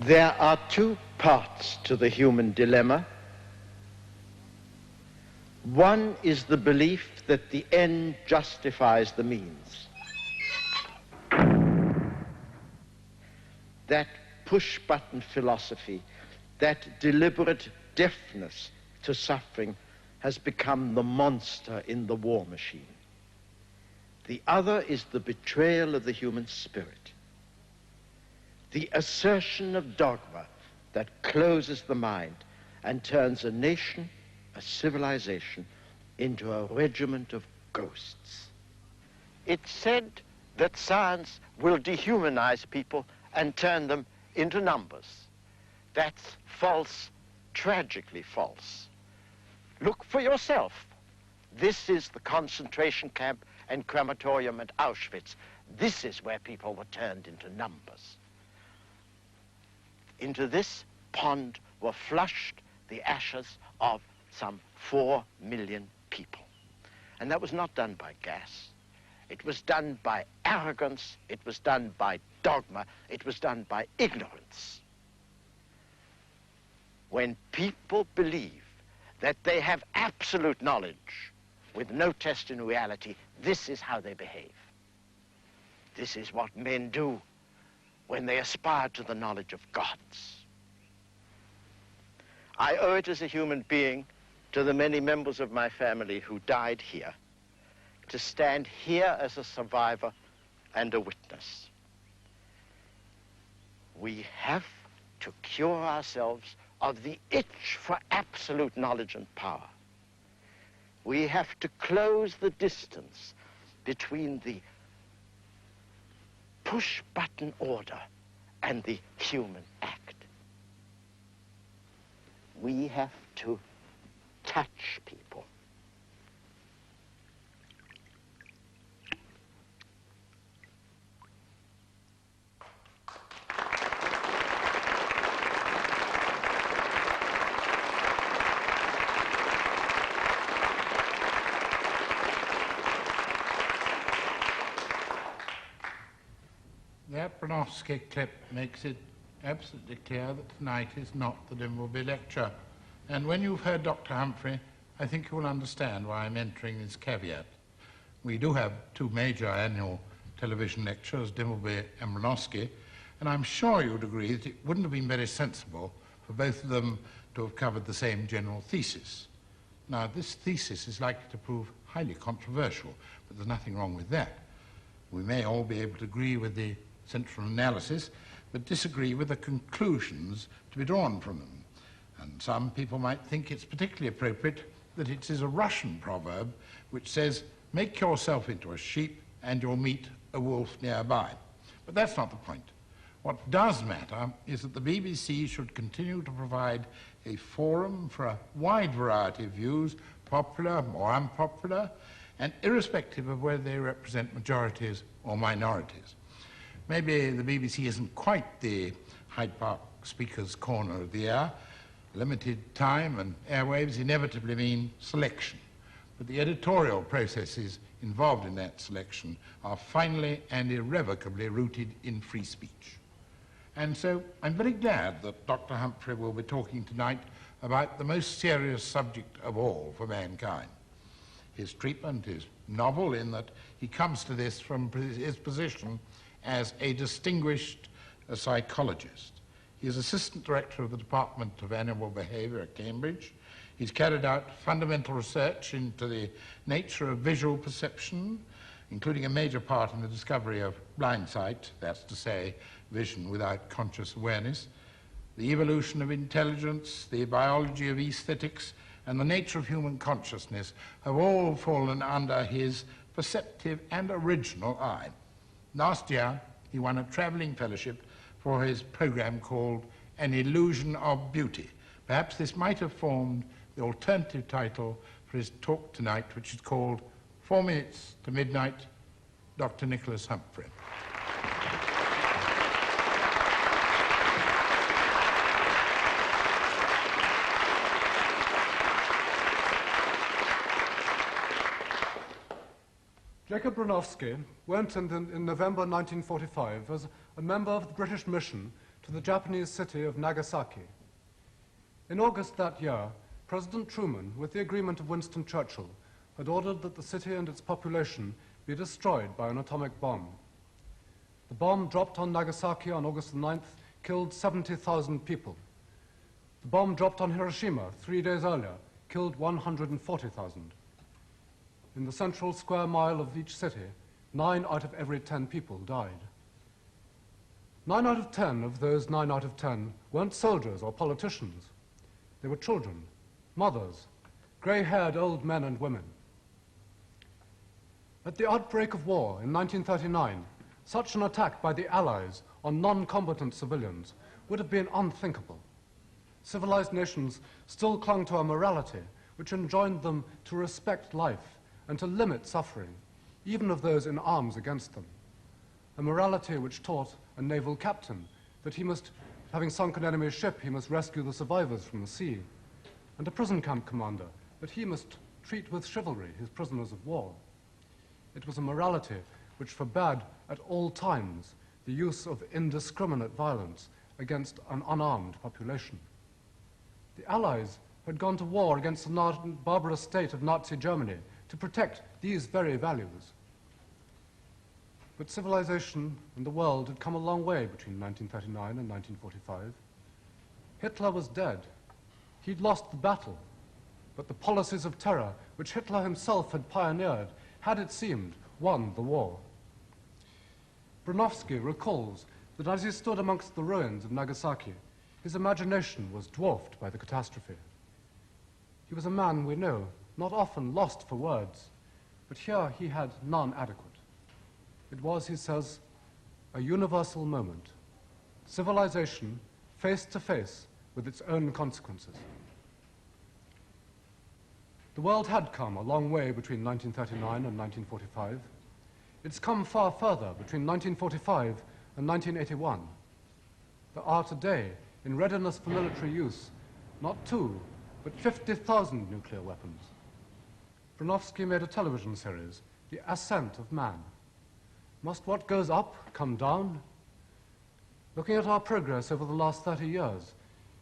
There are two parts to the human dilemma. One is the belief that the end justifies the means. That push-button philosophy, that deliberate deafness to suffering has become the monster in the war machine. The other is the betrayal of the human spirit, the assertion of dogma that closes the mind and turns a nation, a civilization, into a regiment of ghosts. It's said that science will dehumanize people and turn them into numbers. That's false, tragically false. Look for yourself. This is the concentration camp and crematorium at Auschwitz. This is where people were turned into numbers. Into this pond were flushed the ashes of some 4 million people. And that was not done by gas. It was done by arrogance. It was done by dogma. It was done by ignorance. When people believe that they have absolute knowledge with no test in reality, this is how they behave. This is what men do when they aspire to the knowledge of gods. I owe it as a human being to the many members of my family who died here, to stand here as a survivor and a witness. We have to cure ourselves of the itch for absolute knowledge and power. We have to close the distance between the push-button order and the human act. We have to touch people. That Bronowski clip makes it absolutely clear that tonight is not the Dimbleby lecture. And when you've heard Dr. Humphrey, I think you will understand why I'm entering this caveat. We do have 2 major annual television lectures, Dimbleby and Bronowski, and I'm sure you'd agree that it wouldn't have been very sensible for both of them to have covered the same general thesis. Now, this thesis is likely to prove highly controversial, but there's nothing wrong with that. We may all be able to agree with the central analysis, but disagree with the conclusions to be drawn from them. And some people might think it's particularly appropriate that it is a Russian proverb which says, make yourself into a sheep and you'll meet a wolf nearby. But that's not the point. What does matter is that the BBC should continue to provide a forum for a wide variety of views, popular or unpopular, and irrespective of whether they represent majorities or minorities. Maybe the BBC isn't quite the Hyde Park Speaker's Corner of the year. Limited time and airwaves inevitably mean selection. But the editorial processes involved in that selection are finally and irrevocably rooted in free speech. And so I'm very glad that Dr. Humphrey will be talking tonight about the most serious subject of all for mankind. His treatment is novel in that he comes to this from his position as a distinguished psychologist. He is Assistant Director of the Department of Animal Behavior at Cambridge. He's carried out fundamental research into the nature of visual perception, including a major part in the discovery of blind sight, that's to say, vision without conscious awareness, the evolution of intelligence, the biology of aesthetics, and the nature of human consciousness have all fallen under his perceptive and original eye. Last year, he won a travelling fellowship for his program called An Illusion of Beauty. Perhaps this might have formed the alternative title for his talk tonight, which is called 4 Minutes to Midnight, Dr. Nicholas Humphrey. Jacob Bronowski went in November 1945 as a member of the British mission to to the Japanese city of Nagasaki. In August that year, President Truman, with the agreement of Winston Churchill, had ordered that the city and its population be destroyed by an atomic bomb. The bomb dropped on Nagasaki on August the 9th killed 70,000 people. The bomb dropped on Hiroshima 3 days earlier killed 140,000. In the central square mile of each city, 9 out of every 10 people died. 9 out of 10 of those 9 out of 10 weren't soldiers or politicians. They were children, mothers, grey-haired old men and women. At the outbreak of war in 1939, such an attack by the Allies on non-combatant civilians would have been unthinkable. Civilized nations still clung to a morality which enjoined them to respect life and to limit suffering, even of those in arms against them. A morality which taught a naval captain that he must, having sunk an enemy ship, he must rescue the survivors from the sea, and a prison camp commander that he must treat with chivalry his prisoners of war. It was a morality which forbade at all times the use of indiscriminate violence against an unarmed population. The Allies had gone to war against the barbarous state of Nazi Germany to protect these very values. But civilization and the world had come a long way between 1939 and 1945. Hitler was dead. He'd lost the battle, but the policies of terror which Hitler himself had pioneered had, it seemed, won the war. Bronowski recalls that as he stood amongst the ruins of Nagasaki, his imagination was dwarfed by the catastrophe. He was a man, we know, not often lost for words, but here he had none adequate. It was, he says, a universal moment, civilization face to face with its own consequences. The world had come a long way between 1939 and 1945. It's come far further between 1945 and 1981. There are today, in readiness for military use, not 2, but 50,000 nuclear weapons. Bronowski made a television series, The Ascent of Man. Must what goes up come down? Looking at our progress over the last 30 years,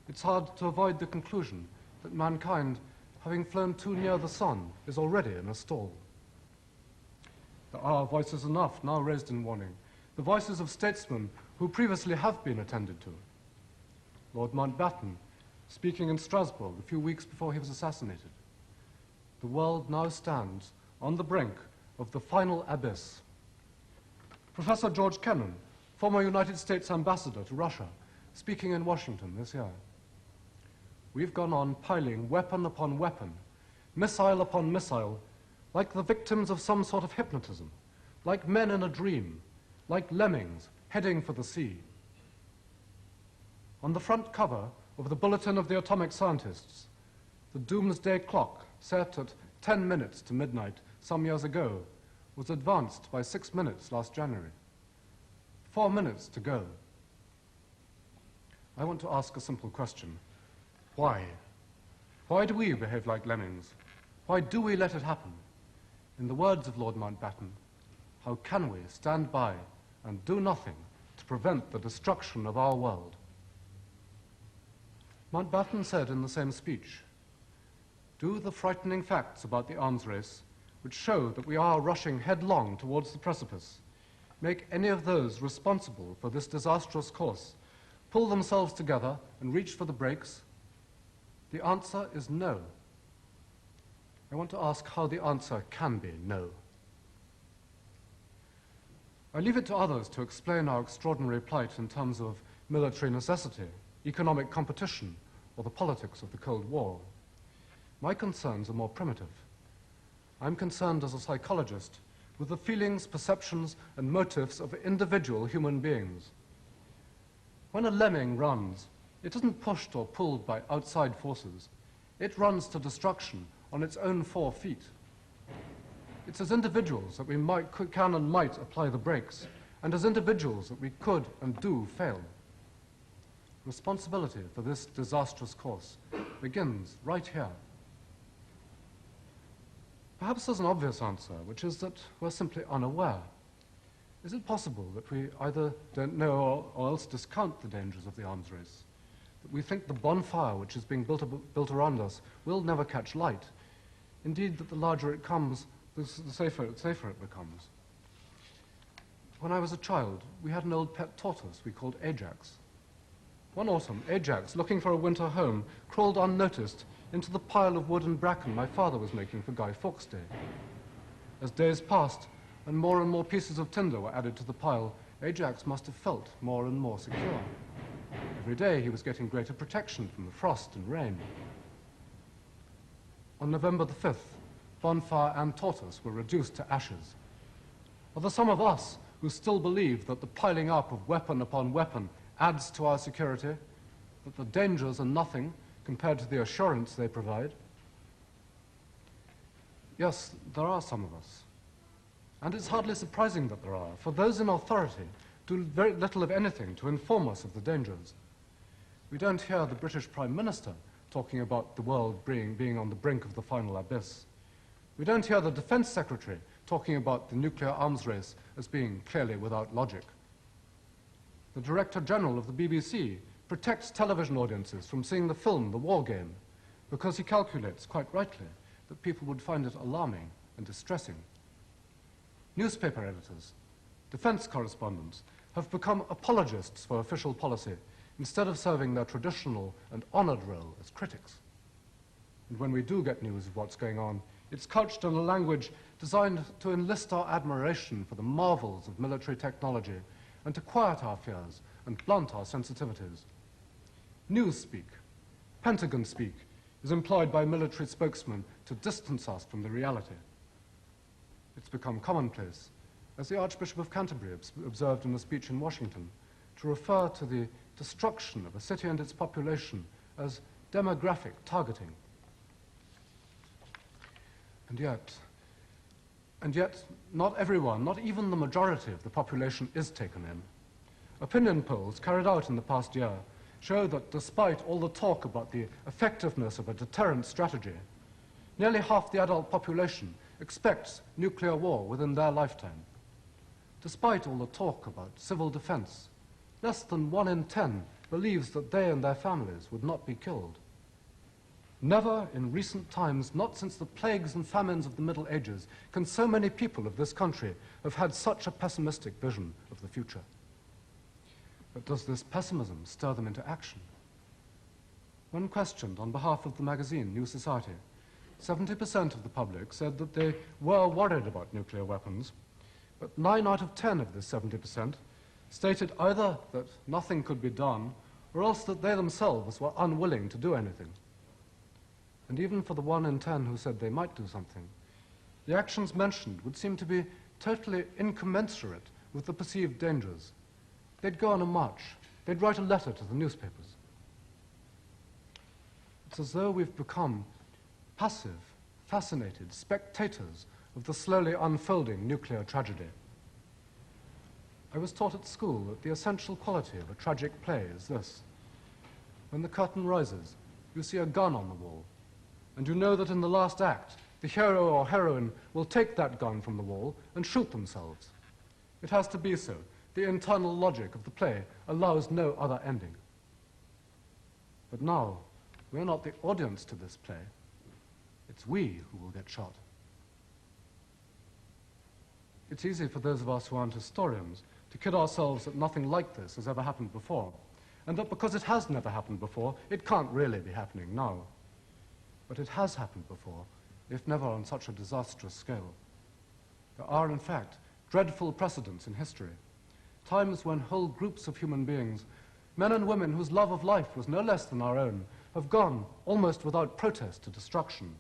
it's hard to avoid the conclusion that mankind, having flown too near the sun, is already in a stall. There are voices enough now raised in warning, the voices of statesmen who previously have been attended to. Lord Mountbatten, speaking in Strasbourg a few weeks before he was assassinated. The world now stands on the brink of the final abyss. Professor George Kennan, former United States ambassador to Russia, speaking in Washington this year. We've gone on piling weapon upon weapon, missile upon missile, like the victims of some sort of hypnotism, like men in a dream, like lemmings heading for the sea. On the front cover of the Bulletin of the Atomic Scientists, the doomsday clock, set at 10 minutes to midnight some years ago, was advanced by 6 minutes last January. 4 minutes to go. I want to ask a simple question. Why? Why do we behave like lemmings? Why do we let it happen? In the words of Lord Mountbatten, how can we stand by and do nothing to prevent the destruction of our world? Mountbatten said in the same speech, do the frightening facts about the arms race, which show that we are rushing headlong towards the precipice, make any of those responsible for this disastrous course pull themselves together and reach for the brakes? The answer is no. I want to ask how the answer can be no. I leave it to others to explain our extraordinary plight in terms of military necessity, economic competition, or the politics of the Cold War. My concerns are more primitive. I'm concerned as a psychologist with the feelings, perceptions, and motives of individual human beings. When a lemming runs, it isn't pushed or pulled by outside forces. It runs to destruction on its own 4 feet. It's as individuals that we can and might apply the brakes, and as individuals that we could and do fail. Responsibility for this disastrous course begins right here. Perhaps there's an obvious answer, which is that we're simply unaware. Is it possible that we either don't know or else discount the dangers of the arms race? That we think the bonfire which is being built around us will never catch light? Indeed, that the larger it comes, the safer it becomes. When I was a child, we had an old pet tortoise we called Ajax. One autumn, Ajax, looking for a winter home, crawled unnoticed into the pile of wood and bracken my father was making for Guy Fawkes Day. As days passed and more pieces of tinder were added to the pile, Ajax must have felt more and more secure. Every day he was getting greater protection from the frost and rain. On November the 5th, bonfire and tortoise were reduced to ashes. Are there some of us who still believe that the piling up of weapon upon weapon adds to our security, that the dangers are nothing compared to the assurance they provide? Yes, there are some of us. And it's hardly surprising that there are, for those in authority do very little of anything to inform us of the dangers. We don't hear the British Prime Minister talking about the world being on the brink of the final abyss. We don't hear the Defense Secretary talking about the nuclear arms race as being clearly without logic. The Director General of the BBC protects television audiences from seeing the film The War Game because he calculates, quite rightly, that people would find it alarming and distressing. Newspaper editors, defense correspondents have become apologists for official policy instead of serving their traditional and honored role as critics. And when we do get news of what's going on, it's couched in a language designed to enlist our admiration for the marvels of military technology and to quiet our fears and blunt our sensitivities. Newspeak, Pentagon speak, is employed by military spokesmen to distance us from the reality. It's become commonplace, as the Archbishop of Canterbury observed in a speech in Washington, to refer to the destruction of a city and its population as demographic targeting. And yet, not everyone, not even the majority of the population is taken in. Opinion polls carried out in the past year show that despite all the talk about the effectiveness of a deterrent strategy, nearly half the adult population expects nuclear war within their lifetime. Despite all the talk about civil defense, less than 1 in 10 believes that they and their families would not be killed. Never in recent times, not since the plagues and famines of the Middle Ages, can so many people of this country have had such a pessimistic vision of the future. But does this pessimism stir them into action? When questioned on behalf of the magazine New Society, 70% of the public said that they were worried about nuclear weapons, but 9 out of 10 of this 70% stated either that nothing could be done or else that they themselves were unwilling to do anything. And even for the 1 in 10 who said they might do something, the actions mentioned would seem to be totally incommensurate with the perceived dangers. They'd go on a march. They'd write a letter to the newspapers. It's as though we've become passive, fascinated spectators of the slowly unfolding nuclear tragedy. I was taught at school that the essential quality of a tragic play is this. When the curtain rises, you see a gun on the wall, and you know that in the last act, the hero or heroine will take that gun from the wall and shoot themselves. It has to be so. The internal logic of the play allows no other ending. But now, we're not the audience to this play. It's we who will get shot. It's easy for those of us who aren't historians to kid ourselves that nothing like this has ever happened before, and that because it has never happened before, it can't really be happening now. But it has happened before, if never on such a disastrous scale. There are, in fact, dreadful precedents in history, times when whole groups of human beings, men and women whose love of life was no less than our own, have gone, almost without protest, to destruction,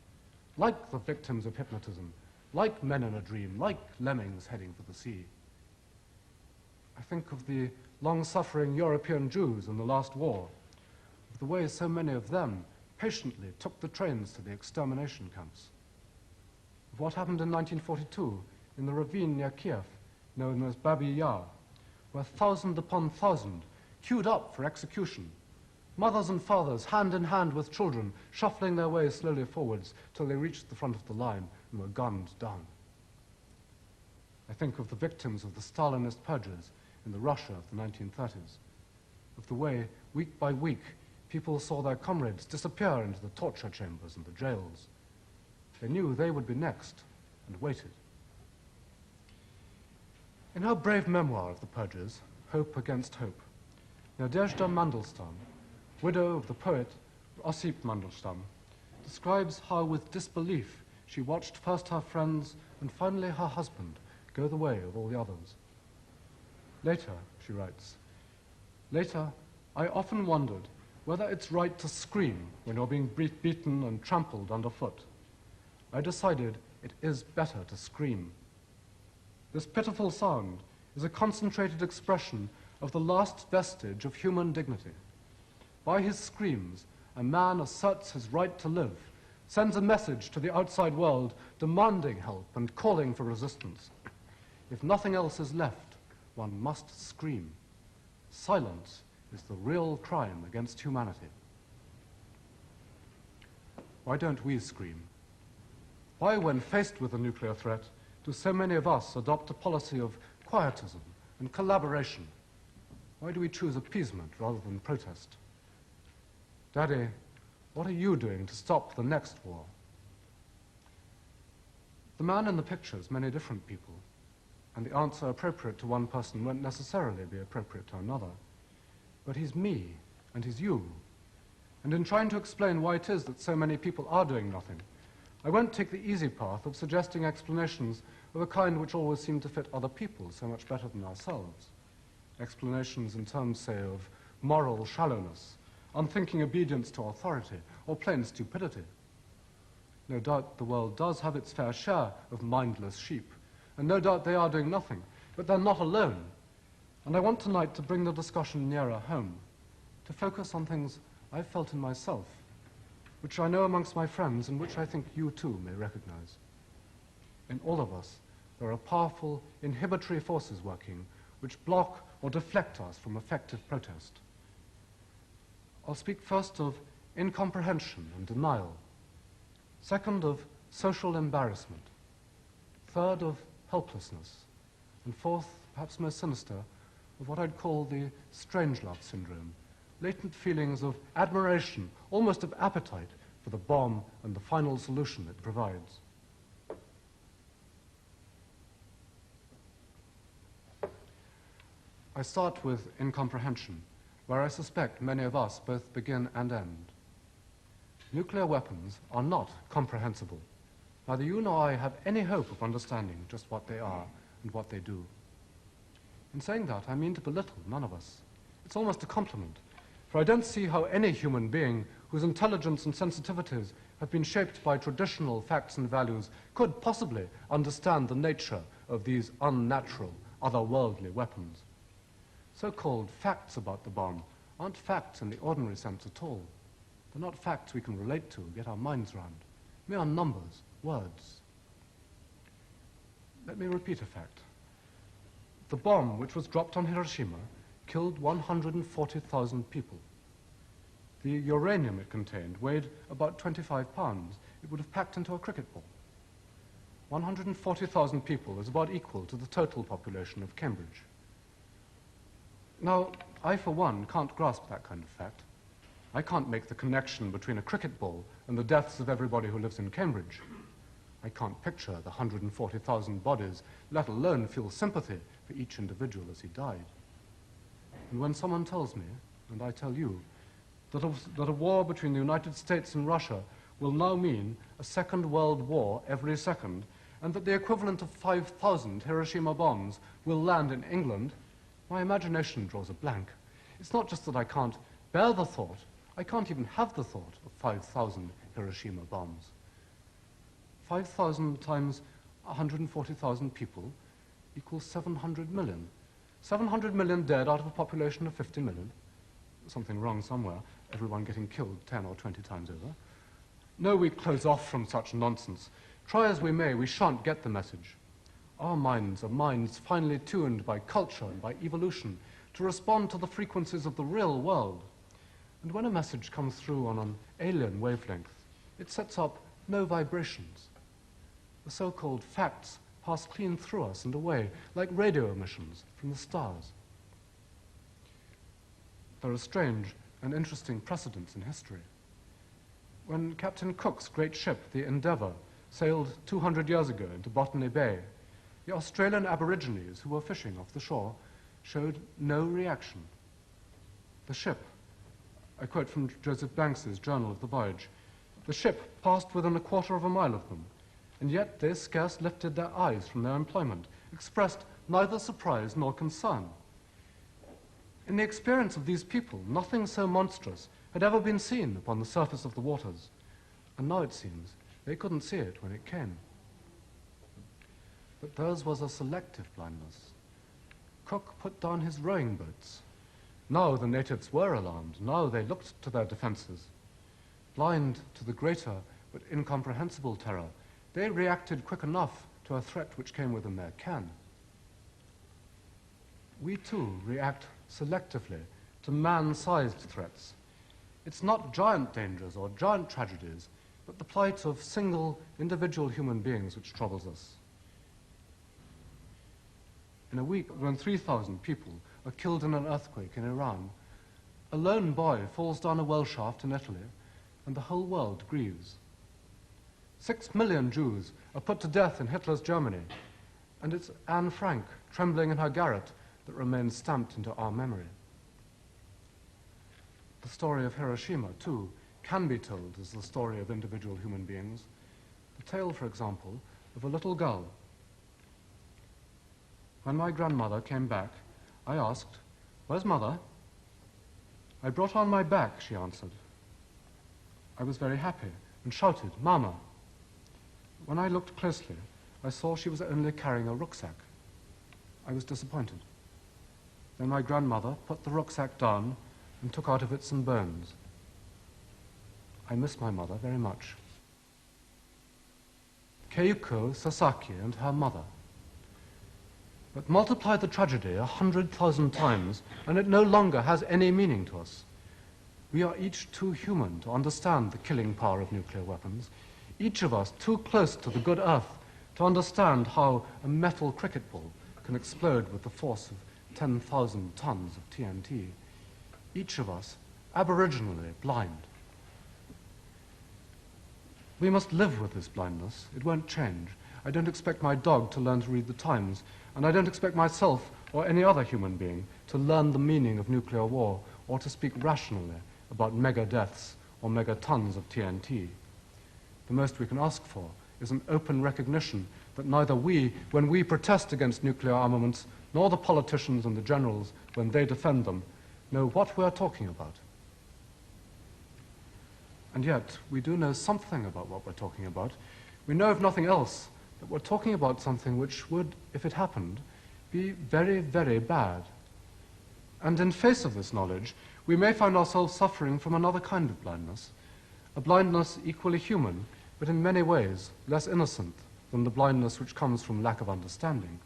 like the victims of hypnotism, like men in a dream, like lemmings heading for the sea. I think of the long-suffering European Jews in the last war, of the way so many of them patiently took the trains to the extermination camps, of what happened in 1942 in the ravine near Kiev, known as Babi Yar, where 1,000 upon 1,000 queued up for execution, mothers and fathers hand in hand with children, shuffling their way slowly forwards till they reached the front of the line and were gunned down. I think of the victims of the Stalinist purges in the Russia of the 1930s, of the way, week by week, people saw their comrades disappear into the torture chambers and the jails. They knew they would be next, and waited. In her brave memoir of the purges, Hope Against Hope, Nadezhda Mandelstam, widow of the poet Osip Mandelstam, describes how with disbelief she watched first her friends and finally her husband go the way of all the others. Later, she writes, later, I often wondered whether it's right to scream when you're being beaten and trampled underfoot. I decided it is better to scream. This pitiful sound is a concentrated expression of the last vestige of human dignity. By his screams, a man asserts his right to live, sends a message to the outside world demanding help and calling for resistance. If nothing else is left, one must scream. Silence is the real crime against humanity. Why don't we scream? Why, when faced with a nuclear threat, do so many of us adopt a policy of quietism and collaboration? Why do we choose appeasement rather than protest? Daddy, what are you doing to stop the next war? The man in the picture is many different people, and the answer appropriate to one person won't necessarily be appropriate to another. But he's me, and he's you. And in trying to explain why it is that so many people are doing nothing, I won't take the easy path of suggesting explanations of a kind which always seem to fit other people so much better than ourselves. Explanations in terms, say, of moral shallowness, unthinking obedience to authority, or plain stupidity. No doubt the world does have its fair share of mindless sheep, and no doubt they are doing nothing, but they're not alone. And I want tonight to bring the discussion nearer home, to focus on things I've felt in myself, which I know amongst my friends and which I think you too may recognize. In all of us, there are powerful inhibitory forces working which block or deflect us from effective protest. I'll speak first of incomprehension and denial, second of social embarrassment, third of helplessness, and fourth, perhaps most sinister, of what I'd call the strangelove syndrome, latent feelings of admiration, almost of appetite for the bomb and the final solution it provides. I start with incomprehension, where I suspect many of us both begin and end. Nuclear weapons are not comprehensible. Neither you nor I have any hope of understanding just what they are and what they do. In saying that, I mean to belittle none of us. It's almost a compliment, for I don't see how any human being whose intelligence and sensitivities have been shaped by traditional facts and values could possibly understand the nature of these unnatural, otherworldly weapons. So-called facts about the bomb aren't facts in the ordinary sense at all. They're not facts we can relate to, get our minds round. Mere numbers, words. Let me repeat a fact. The bomb which was dropped on Hiroshima killed 140,000 people. The uranium it contained weighed about 25 pounds. It would have packed into a cricket ball. 140,000 people is about equal to the total population of Cambridge. Now, I, for one, can't grasp that kind of fact. I can't make the connection between a cricket ball and the deaths of everybody who lives in Cambridge. I can't picture the 140,000 bodies, let alone feel sympathy for each individual as he died. And when someone tells me, and I tell you, that a war between the United States and Russia will now mean a second world war every second, and that the equivalent of 5,000 Hiroshima bombs will land in England, my imagination draws a blank. It's not just that I can't bear the thought, I can't even have the thought of 5,000 Hiroshima bombs. 5,000 times 140,000 people equals 700 million. 700 million dead out of a population of 50 million. Something wrong somewhere, everyone getting killed 10 or 20 times over. No, we close off from such nonsense. Try as we may, we shan't get the message. Our minds are minds finely tuned by culture and by evolution to respond to the frequencies of the real world. And when a message comes through on an alien wavelength, it sets up no vibrations. The so-called facts pass clean through us and away, like radio emissions from the stars. There are strange and interesting precedents in history. When Captain Cook's great ship, the Endeavour, sailed 200 years ago into Botany Bay, the Australian Aborigines who were fishing off the shore showed no reaction. The ship, I quote from Joseph Banks's Journal of the Voyage, the ship passed within a quarter of a mile of them, and yet they scarce lifted their eyes from their employment, expressed neither surprise nor concern. In the experience of these people, nothing so monstrous had ever been seen upon the surface of the waters, and now it seems they couldn't see it when it came. But theirs was a selective blindness. Cook put down his rowing boats. Now the natives were alarmed. Now they looked to their defenses. Blind to the greater but incomprehensible terror, they reacted quick enough to a threat which came within their ken. We too react selectively to man-sized threats. It's not giant dangers or giant tragedies, but the plight of single individual human beings which troubles us. In a week when 3,000 people are killed in an earthquake in Iran, a lone boy falls down a well shaft in Italy, and the whole world grieves. 6 million Jews are put to death in Hitler's Germany, and it's Anne Frank, trembling in her garret, that remains stamped into our memory. The story of Hiroshima, too, can be told as the story of individual human beings. The tale, for example, of a little girl. When my grandmother came back, I asked, "Where's Mother?" "I brought her on my back," she answered. I was very happy and shouted, "Mama." When I looked closely, I saw she was only carrying a rucksack. I was disappointed. Then my grandmother put the rucksack down and took out of it some bones. I miss my mother very much. Keiko Sasaki and her mother. But multiply the tragedy 100,000 times, and it no longer has any meaning to us. We are each too human to understand the killing power of nuclear weapons, each of us too close to the good earth to understand how a metal cricket ball can explode with the force of 10,000 tons of TNT. Each of us aboriginally blind. We must live with this blindness. It won't change. I don't expect my dog to learn to read the Times, and I don't expect myself or any other human being to learn the meaning of nuclear war or to speak rationally about mega deaths or megatons of TNT. The most we can ask for is an open recognition that neither we, when we protest against nuclear armaments, nor the politicians and the generals, when they defend them, know what we are talking about. And yet, we do know something about what we're talking about. We know, if nothing else, that we're talking about something which would, if it happened, be very, very bad. And in face of this knowledge, we may find ourselves suffering from another kind of blindness, a blindness equally human, but in many ways less innocent than the blindness which comes from lack of understanding.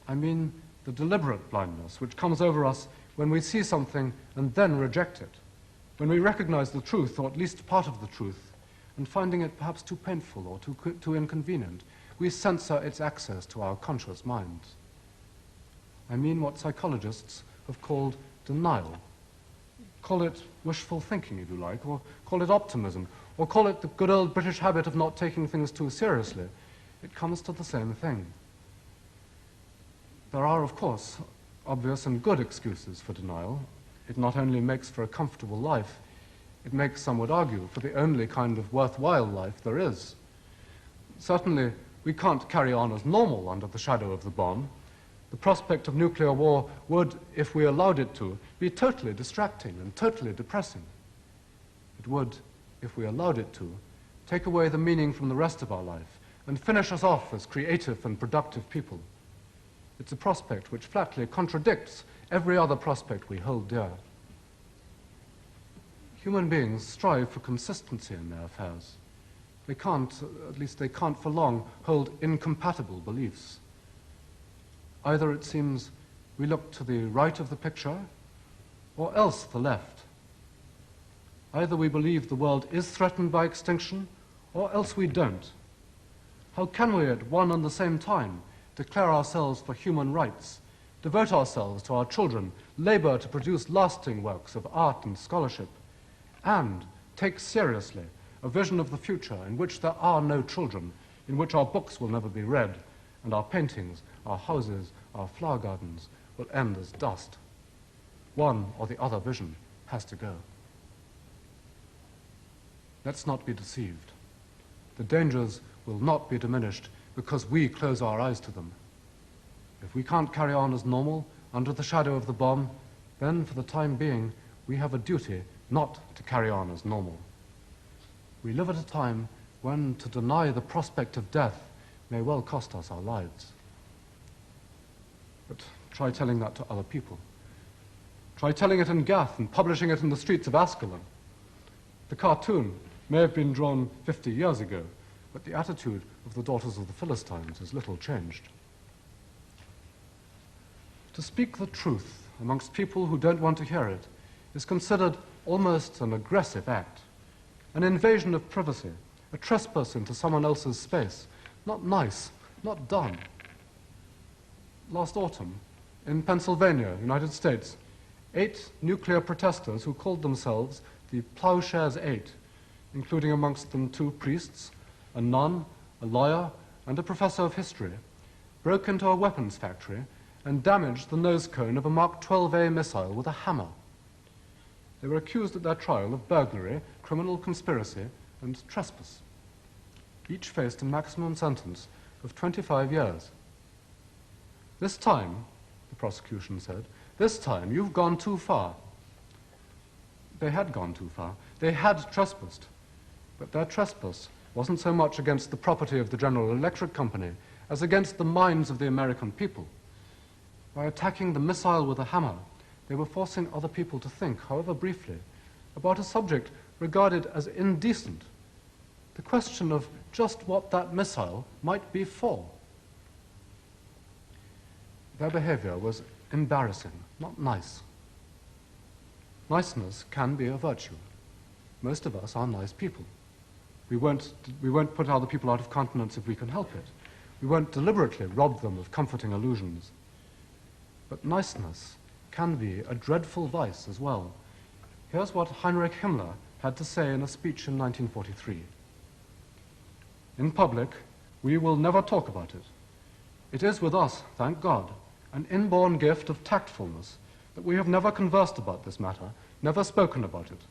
I mean the deliberate blindness which comes over us when we see something and then reject it, when we recognize the truth, or at least part of the truth, and finding it perhaps too painful or too inconvenient, we censor its access to our conscious minds. I mean what psychologists have called denial. Call it wishful thinking, if you like, or call it optimism, or call it the good old British habit of not taking things too seriously. It comes to the same thing. There are, of course, obvious and good excuses for denial. It not only makes for a comfortable life, it makes, some would argue, for the only kind of worthwhile life there is. Certainly, we can't carry on as normal under the shadow of the bomb. The prospect of nuclear war would, if we allowed it to, be totally distracting and totally depressing. It would, if we allowed it to, take away the meaning from the rest of our life and finish us off as creative and productive people. It's a prospect which flatly contradicts every other prospect we hold dear. Human beings strive for consistency in their affairs. They can't, at least they can't for long, hold incompatible beliefs. Either, it seems, we look to the right of the picture, or else the left. Either we believe the world is threatened by extinction, or else we don't. How can we at one and the same time declare ourselves for human rights, devote ourselves to our children, labor to produce lasting works of art and scholarship, and take seriously a vision of the future in which there are no children, in which our books will never be read, and our paintings, our houses, our flower gardens will end as dust? One or the other vision has to go. Let's not be deceived. The dangers will not be diminished because we close our eyes to them. If we can't carry on as normal under the shadow of the bomb, then for the time being, we have a duty not to carry on as normal. We live at a time when to deny the prospect of death may well cost us our lives. But try telling that to other people. Try telling it in Gath and publishing it in the streets of Ascalon. The cartoon may have been drawn 50 years ago, but the attitude of the daughters of the Philistines is little changed. To speak the truth amongst people who don't want to hear it is considered almost an aggressive act, an invasion of privacy, a trespass into someone else's space. Not nice, not done. Last autumn, in Pennsylvania, United States, 8 nuclear protesters who called themselves the Plowshares 8, including amongst them 2 priests, a nun, a lawyer, and a professor of history, broke into a weapons factory and damaged the nose cone of a Mark 12A missile with a hammer. They were accused at their trial of burglary, criminal conspiracy, and trespass. Each faced a maximum sentence of 25 years. This time, the prosecution said, this time you've gone too far. They had gone too far. They had trespassed. But their trespass wasn't so much against the property of the General Electric Company as against the minds of the American people. By attacking the missile with a hammer, they were forcing other people to think, however briefly, about a subject regarded as indecent, the question of just what that missile might be for. Their behavior was embarrassing, not nice. Niceness can be a virtue. Most of us are nice people. We won't put other people out of countenance if we can help it. We won't deliberately rob them of comforting illusions. But niceness can be a dreadful vice as well. Here's what Heinrich Himmler had to say in a speech in 1943. In public, we will never talk about it. It is with us, thank God, an inborn gift of tactfulness that we have never conversed about this matter, never spoken about it.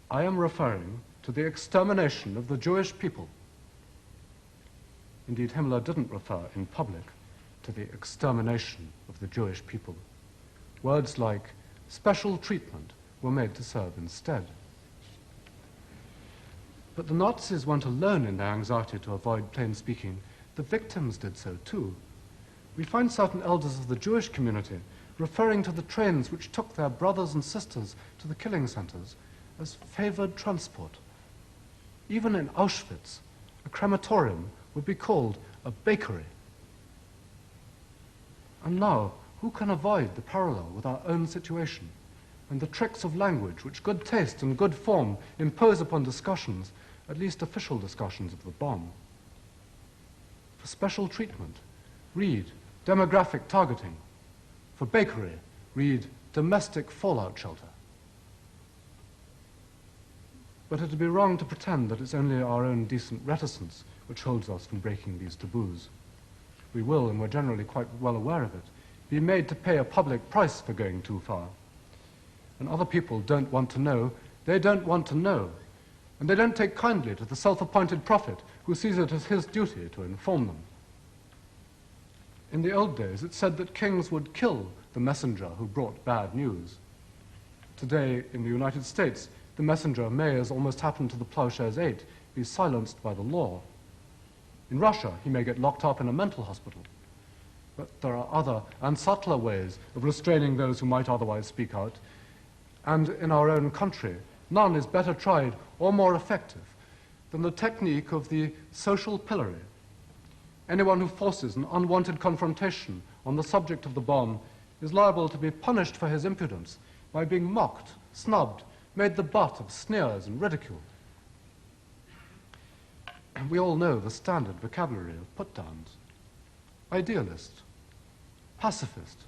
I am referring to the extermination of the Jewish people. Indeed, Himmler didn't refer in public to the extermination of the Jewish people. Words like special treatment were made to serve instead. But the Nazis weren't alone in their anxiety to avoid plain speaking. The victims did so too. We find certain elders of the Jewish community referring to the trains which took their brothers and sisters to the killing centers as favored transport. Even in Auschwitz, a crematorium would be called a bakery. And now, who can avoid the parallel with our own situation and the tricks of language which good taste and good form impose upon discussions, at least official discussions of the bomb? For special treatment, read demographic targeting. For bakery, read domestic fallout shelter. But it would be wrong to pretend that it's only our own decent reticence which holds us from breaking these taboos. We will, and we're generally quite well aware of it, be made to pay a public price for going too far. And other people don't want to know, they don't want to know. And they don't take kindly to the self-appointed prophet who sees it as his duty to inform them. In the old days, it said that kings would kill the messenger who brought bad news. Today, in the United States, the messenger may, as almost happened to the Plowshares 8, be silenced by the law. In Russia, he may get locked up in a mental hospital. But there are other and subtler ways of restraining those who might otherwise speak out. And in our own country, none is better tried or more effective than the technique of the social pillory. Anyone who forces an unwanted confrontation on the subject of the bomb is liable to be punished for his impudence by being mocked, snubbed, made the butt of sneers and ridicule. we all know the standard vocabulary of put-downs. Idealist, pacifist,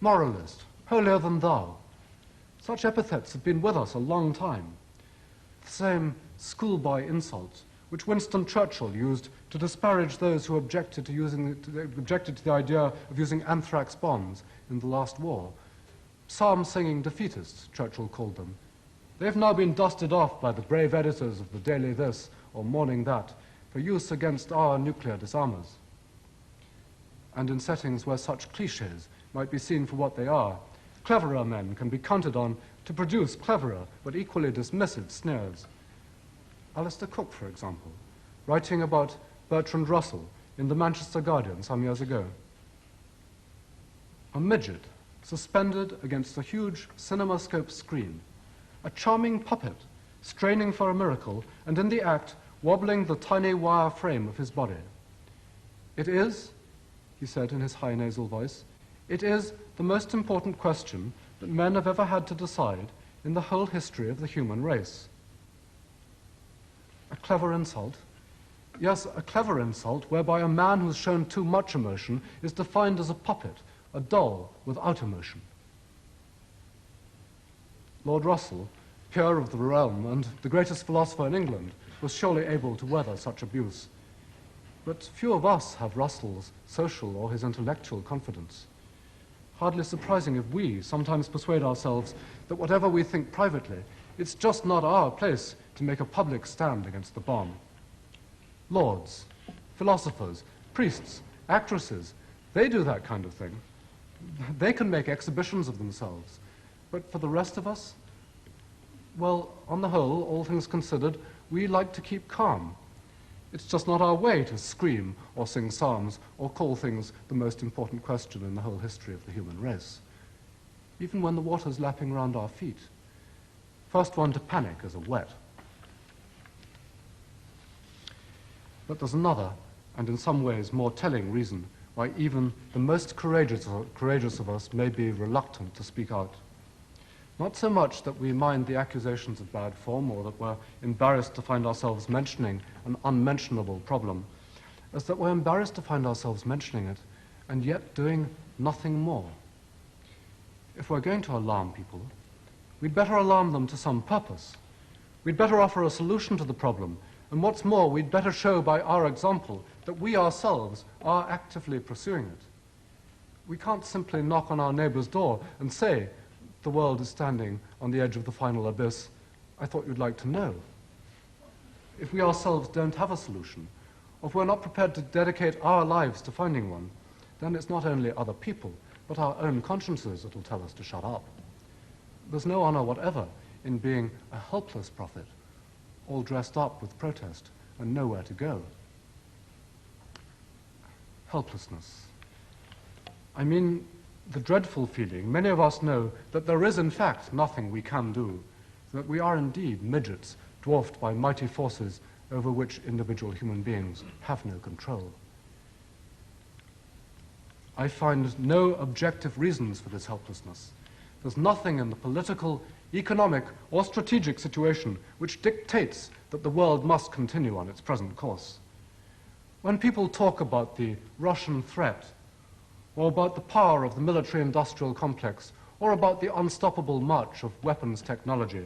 moralist, holier than thou. Such epithets have been with us a long time. The same schoolboy insults which Winston Churchill used to disparage those who objected to the idea of using anthrax bombs in the last war. Psalm-singing defeatists, Churchill called them. They've now been dusted off by the brave editors of the Daily This or Morning That for use against our nuclear disarmers. And in settings where such clichés might be seen for what they are, cleverer men can be counted on to produce cleverer but equally dismissive sneers. Alistair Cook, for example, writing about Bertrand Russell in the Manchester Guardian some years ago. A midget suspended against a huge cinemascope screen, a charming puppet straining for a miracle and in the act wobbling the tiny wire frame of his body. It is, he said in his high nasal voice, it is the most important question that men have ever had to decide in the whole history of the human race. A clever insult. Yes, a clever insult whereby a man who's shown too much emotion is defined as a puppet, a doll without emotion. Lord Russell, peer of the realm and the greatest philosopher in England, was surely able to weather such abuse. But few of us have Russell's social or his intellectual confidence. Hardly surprising if we sometimes persuade ourselves that whatever we think privately, it's just not our place to make a public stand against the bomb. Lords, philosophers, priests, actresses, they do that kind of thing. They can make exhibitions of themselves. But for the rest of us, well, on the whole, all things considered, we like to keep calm. It's just not our way to scream or sing psalms or call things the most important question in the whole history of the human race. Even when the water's lapping round our feet. First one to panic is a wet. But there's another, and in some ways more telling reason, why even the most courageous of us may be reluctant to speak out. Not so much that we mind the accusations of bad form or that we're embarrassed to find ourselves mentioning an unmentionable problem, as that we're embarrassed to find ourselves mentioning it and yet doing nothing more. If we're going to alarm people, we'd better alarm them to some purpose. We'd better offer a solution to the problem, and what's more, we'd better show by our example that we ourselves are actively pursuing it. We can't simply knock on our neighbor's door and say, the world is standing on the edge of the final abyss. I thought you'd like to know. If we ourselves don't have a solution, or if we're not prepared to dedicate our lives to finding one, then it's not only other people, but our own consciences that will tell us to shut up. There's no honor whatever in being a helpless prophet, all dressed up with protest and nowhere to go. Helplessness. I mean, the dreadful feeling, many of us know that there is in fact nothing we can do, that we are indeed midgets dwarfed by mighty forces over which individual human beings have no control. I find no objective reasons for this helplessness. There's nothing in the political, economic, or strategic situation which dictates that the world must continue on its present course. When people talk about the Russian threat, or about the power of the military-industrial complex, or about the unstoppable march of weapons technology,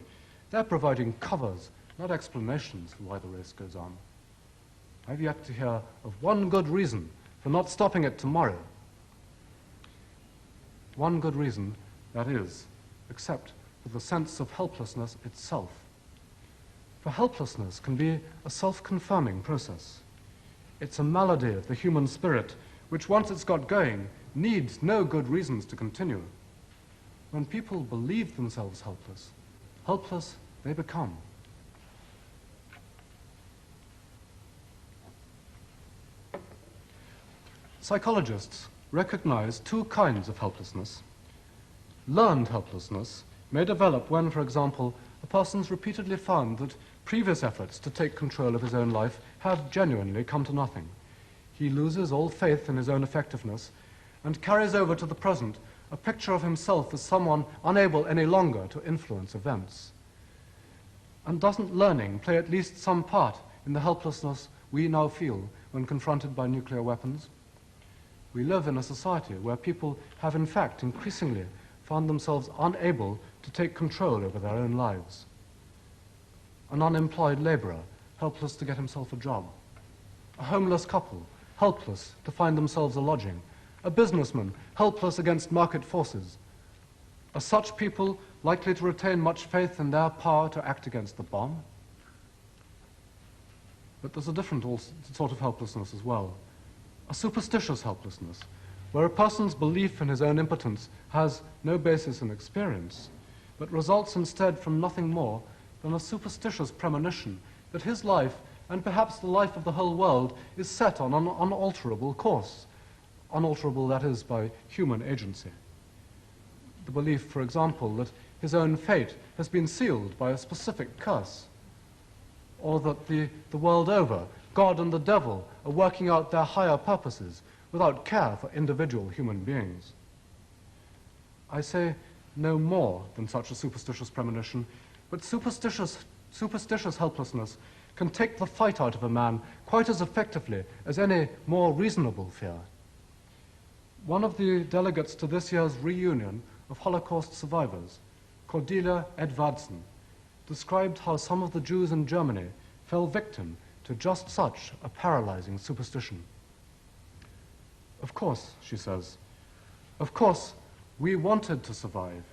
they're providing covers, not explanations for why the race goes on. I've yet to hear of one good reason for not stopping it tomorrow. One good reason, that is, except for the sense of helplessness itself. For helplessness can be a self-confirming process. It's a malady of the human spirit which, once it's got going, needs no good reasons to continue. When people believe themselves helpless, helpless they become. Psychologists recognize two kinds of helplessness. Learned helplessness may develop when, for example, a person's repeatedly found that previous efforts to take control of his own life have genuinely come to nothing. He loses all faith in his own effectiveness and carries over to the present a picture of himself as someone unable any longer to influence events. And doesn't learning play at least some part in the helplessness we now feel when confronted by nuclear weapons? We live in a society where people have in fact increasingly found themselves unable to take control over their own lives. An unemployed laborer, helpless to get himself a job. A homeless couple, helpless to find themselves a lodging. A businessman, helpless against market forces. Are such people likely to retain much faith in their power to act against the bomb? But there's a different sort of helplessness as well. A superstitious helplessness, where a person's belief in his own impotence has no basis in experience, but results instead from nothing more than a superstitious premonition that his life, and perhaps the life of the whole world, is set on an unalterable course. Unalterable, that is, by human agency. The belief, for example, that his own fate has been sealed by a specific curse, or that the world over, God and the devil are working out their higher purposes without care for individual human beings. I say no more than such a superstitious premonition, but superstitious helplessness can take the fight out of a man quite as effectively as any more reasonable fear. One of the delegates to this year's reunion of Holocaust survivors, Cordelia Edvardsen, described how some of the Jews in Germany fell victim to just such a paralyzing superstition. Of course, she says, of course, we wanted to survive,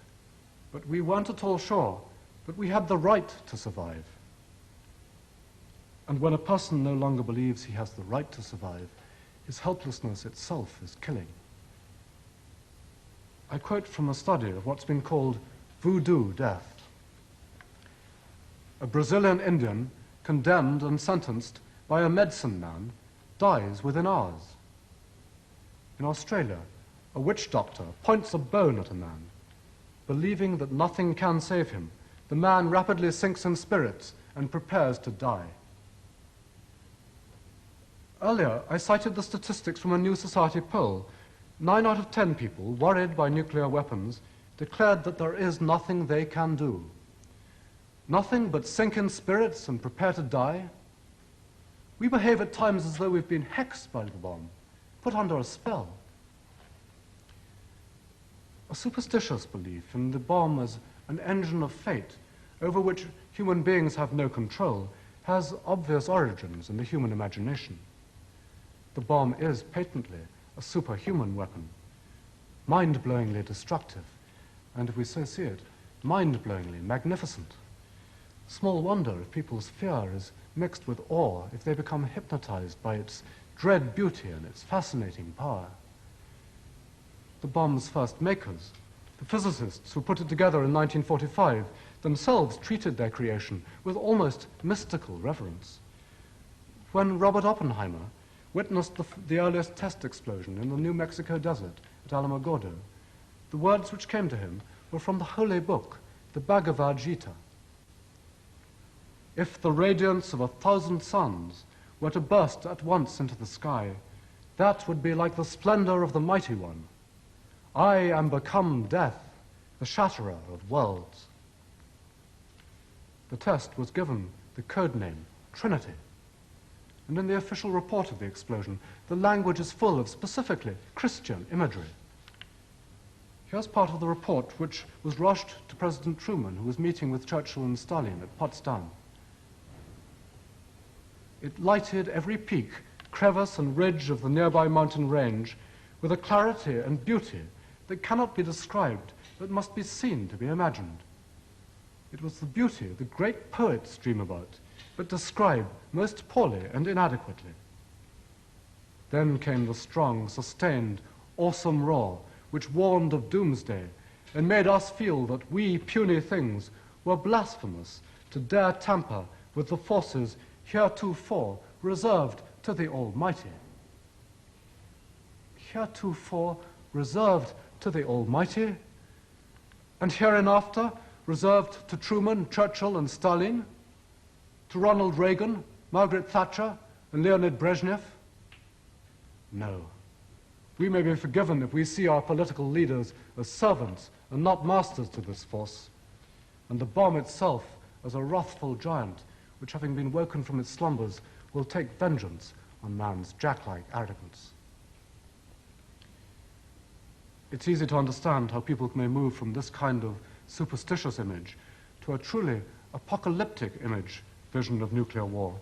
but we weren't at all sure that we had the right to survive. And when a person no longer believes he has the right to survive, his helplessness itself is killing. I quote from a study of what's been called voodoo death. A Brazilian Indian condemned and sentenced by a medicine man dies within hours. In Australia, a witch doctor points a bone at a man. Believing that nothing can save him, the man rapidly sinks in spirits and prepares to die. Earlier, I cited the statistics from a New Society poll. 9 out of 10 people worried by nuclear weapons declared that there is nothing they can do. Nothing but sink in spirits and prepare to die. We behave at times as though we've been hexed by the bomb, put under a spell. A superstitious belief in the bomb as an engine of fate over which human beings have no control has obvious origins in the human imagination. The bomb is patently a superhuman weapon, mind-blowingly destructive, and if we so see it, mind-blowingly magnificent. Small wonder if people's fear is mixed with awe, if they become hypnotized by its dread beauty and its fascinating power. The bomb's first makers, the physicists who put it together in 1945, themselves treated their creation with almost mystical reverence. When Robert Oppenheimer witnessed the earliest test explosion in the New Mexico desert at Alamogordo, the words which came to him were from the holy book, the Bhagavad Gita. If the radiance of 1,000 suns were to burst at once into the sky, that would be like the splendor of the Mighty One. I am become death, the shatterer of worlds. The test was given the code name Trinity. And in the official report of the explosion, the language is full of specifically Christian imagery. Here's part of the report which was rushed to President Truman, who was meeting with Churchill and Stalin at Potsdam. It lighted every peak, crevice and ridge of the nearby mountain range with a clarity and beauty that cannot be described, but must be seen to be imagined. It was the beauty the great poets dream about, but describe most poorly and inadequately. Then came the strong, sustained, awesome roar, which warned of doomsday and made us feel that we puny things were blasphemous to dare tamper with the forces heretofore reserved to the Almighty. Heretofore reserved to the Almighty, and hereinafter reserved to Truman, Churchill, and Stalin, to Ronald Reagan, Margaret Thatcher, and Leonid Brezhnev? No. We may be forgiven if we see our political leaders as servants and not masters to this force, and the bomb itself as a wrathful giant, which, having been woken from its slumbers, will take vengeance on man's jack-like arrogance. It's easy to understand how people may move from this kind of superstitious image to a truly apocalyptic image vision of nuclear war.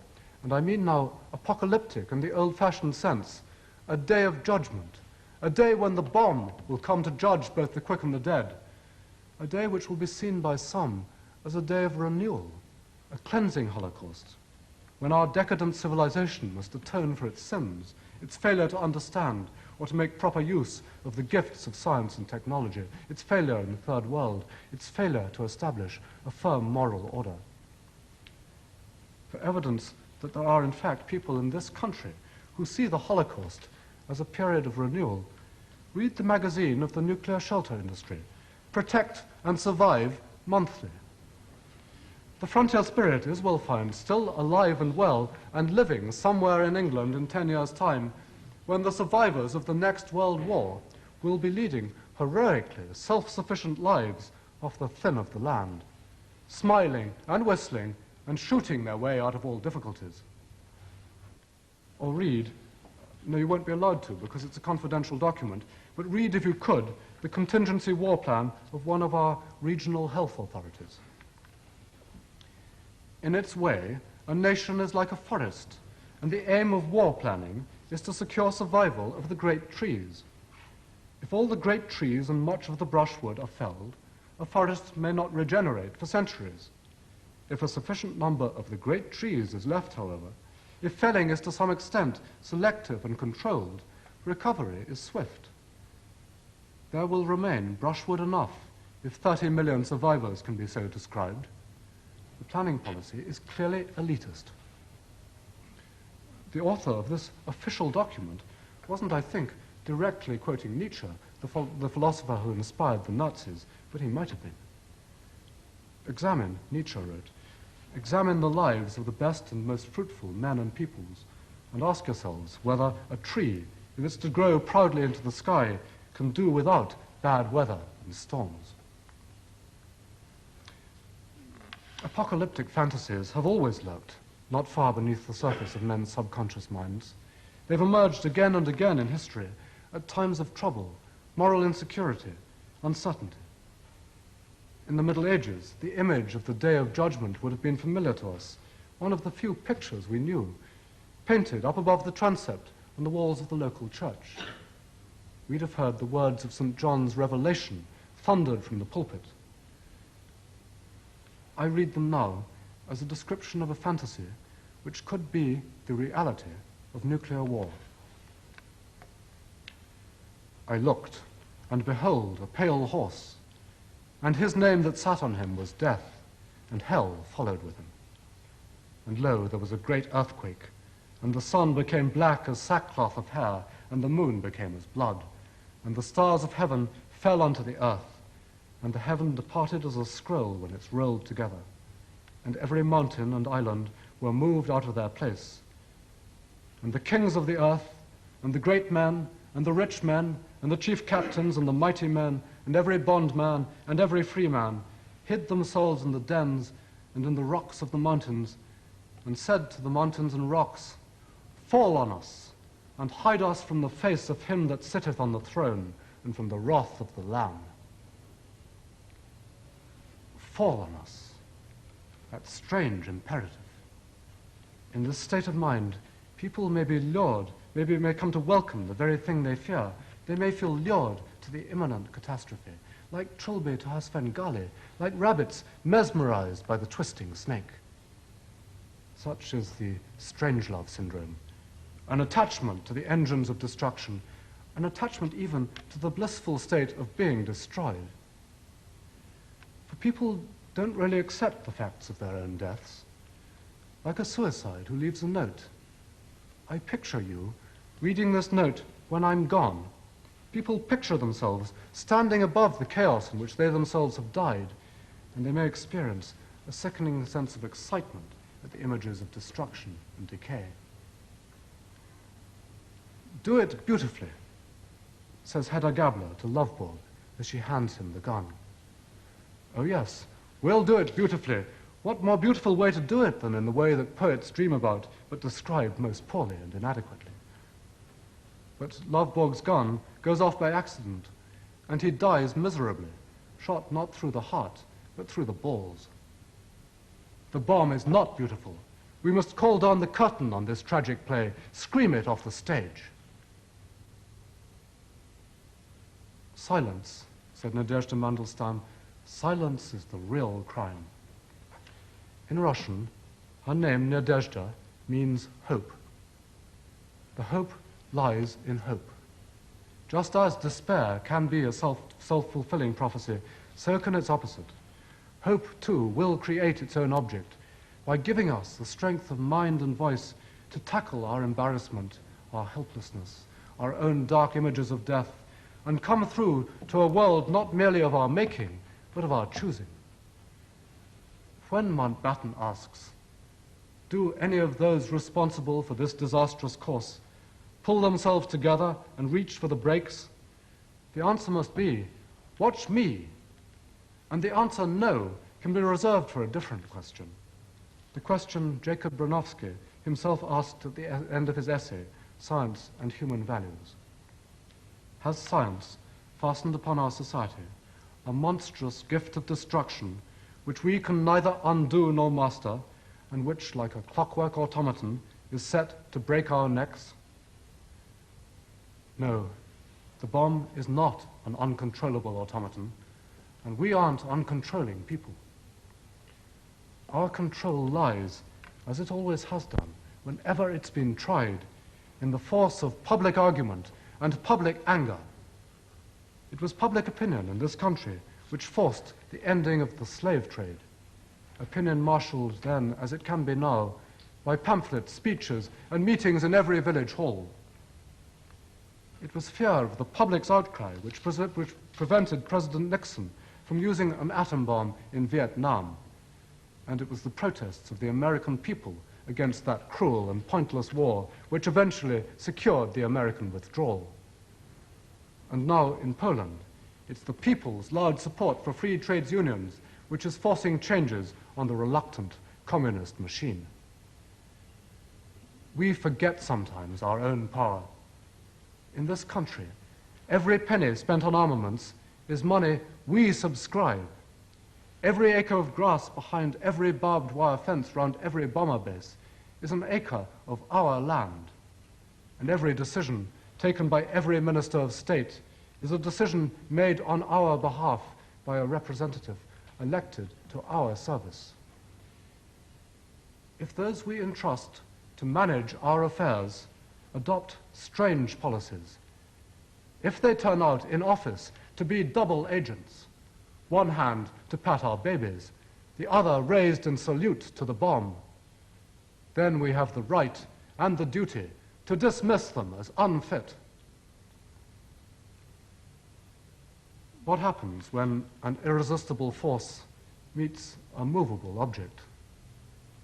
And I mean now apocalyptic in the old-fashioned sense, a day of judgment, a day when the bomb will come to judge both the quick and the dead, a day which will be seen by some as a day of renewal, a cleansing holocaust, when our decadent civilization must atone for its sins, its failure to understand or to make proper use of the gifts of science and technology, its failure in the third world, its failure to establish a firm moral order. For evidence that there are in fact people in this country who see the Holocaust as a period of renewal, read the magazine of the nuclear shelter industry, Protect and Survive Monthly. The frontier spirit is, we'll find, still alive and well and living somewhere in England in 10 years' time, when the survivors of the next World War will be leading heroically self-sufficient lives off the thin of the land, smiling and whistling and shooting their way out of all difficulties. Or read, no, you won't be allowed to because it's a confidential document, but read, if you could, the contingency war plan of one of our regional health authorities. In its way, a nation is like a forest, and the aim of war planning is to secure survival of the great trees. If all the great trees and much of the brushwood are felled, a forest may not regenerate for centuries. If a sufficient number of the great trees is left, however, if felling is to some extent selective and controlled, recovery is swift. There will remain brushwood enough if 30 million survivors can be so described. The planning policy is clearly elitist. The author of this official document wasn't, I think, directly quoting Nietzsche, the philosopher who inspired the Nazis, but he might have been. Examine, Nietzsche wrote, examine the lives of the best and most fruitful men and peoples, and ask yourselves whether a tree, if it's to grow proudly into the sky, can do without bad weather and storms. Apocalyptic fantasies have always lurked, not far beneath the surface of men's subconscious minds. They've emerged again and again in history at times of trouble, moral insecurity, uncertainty. In the Middle Ages, the image of the Day of Judgment would have been familiar to us, one of the few pictures we knew, painted up above the transept on the walls of the local church. We'd have heard the words of St. John's Revelation thundered from the pulpit. I read them now as a description of a fantasy which could be the reality of nuclear war. I looked, and behold, a pale horse, and his name that sat on him was Death, and hell followed with him. And lo, there was a great earthquake, and the sun became black as sackcloth of hair, and the moon became as blood, and the stars of heaven fell unto the earth, and the heaven departed as a scroll when it's rolled together, and every mountain and island were moved out of their place. And the kings of the earth, and the great men, and the rich men, and the chief captains, and the mighty men, and every bondman, and every free man, hid themselves in the dens and in the rocks of the mountains, and said to the mountains and rocks, Fall on us, and hide us from the face of him that sitteth on the throne, and from the wrath of the Lamb. Fall on us. That strange imperative. In this state of mind, people may be lured, maybe may come to welcome the very thing they fear. They may feel lured to the imminent catastrophe, like trilby to her Svengali, like rabbits mesmerized by the twisting snake. Such is the Strangelove syndrome, an attachment to the engines of destruction, an attachment even to the blissful state of being destroyed. For people don't really accept the facts of their own deaths. Like a suicide who leaves a note. I picture you reading this note when I'm gone. People picture themselves standing above the chaos in which they themselves have died, and they may experience a sickening sense of excitement at the images of destruction and decay. Do it beautifully, says Hedda Gabler to Lovborg as she hands him the gun. Oh yes, we'll do it beautifully What more beautiful way to do it than in the way that poets dream about, but describe most poorly and inadequately? But Lovborg's gun goes off by accident, and he dies miserably, shot not through the heart, but through the balls. The bomb is not beautiful. We must call down the curtain on this tragic play, scream it off the stage. Silence, said Nadezhda Mandelstam, silence is the real crime. In Russian, her name, Nadezhda, means hope. The hope lies in hope. Just as despair can be a self-fulfilling prophecy, so can its opposite. Hope, too, will create its own object by giving us the strength of mind and voice to tackle our embarrassment, our helplessness, our own dark images of death, and come through to a world not merely of our making, but of our choosing. When Mountbatten asks, do any of those responsible for this disastrous course pull themselves together and reach for the brakes? The answer must be, watch me. And the answer no can be reserved for a different question. The question Jacob Bronowski himself asked at the end of his essay, Science and Human Values. Has science fastened upon our society a monstrous gift of destruction which we can neither undo nor master, and which, like a clockwork automaton, is set to break our necks? No, the bomb is not an uncontrollable automaton, and we aren't uncontrolling people. Our control lies, as it always has done, whenever it's been tried, in the force of public argument and public anger. It was public opinion in this country which forced the ending of the slave trade, opinion marshaled then, as it can be now, by pamphlets, speeches, and meetings in every village hall. It was fear of the public's outcry which prevented President Nixon from using an atom bomb in Vietnam, and it was the protests of the American people against that cruel and pointless war which eventually secured the American withdrawal. And now in Poland, it's the people's large support for free trade unions which is forcing changes on the reluctant communist machine. We forget sometimes our own power. In this country, every penny spent on armaments is money we subscribe. Every acre of grass behind every barbed wire fence round every bomber base is an acre of our land. And every decision taken by every minister of state is a decision made on our behalf by a representative elected to our service. If those we entrust to manage our affairs adopt strange policies, if they turn out in office to be double agents, one hand to pat our babies, the other raised in salute to the bomb, then we have the right and the duty to dismiss them as unfit. What happens when an irresistible force meets a movable object?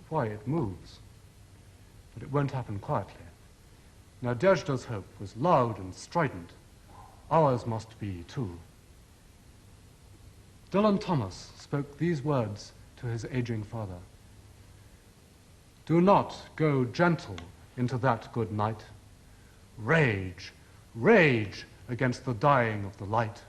Why, it moves. But it won't happen quietly. Nadezhda's hope was loud and strident. Ours must be too. Dylan Thomas spoke these words to his aging father. Do not go gentle into that good night. Rage, rage against the dying of the light.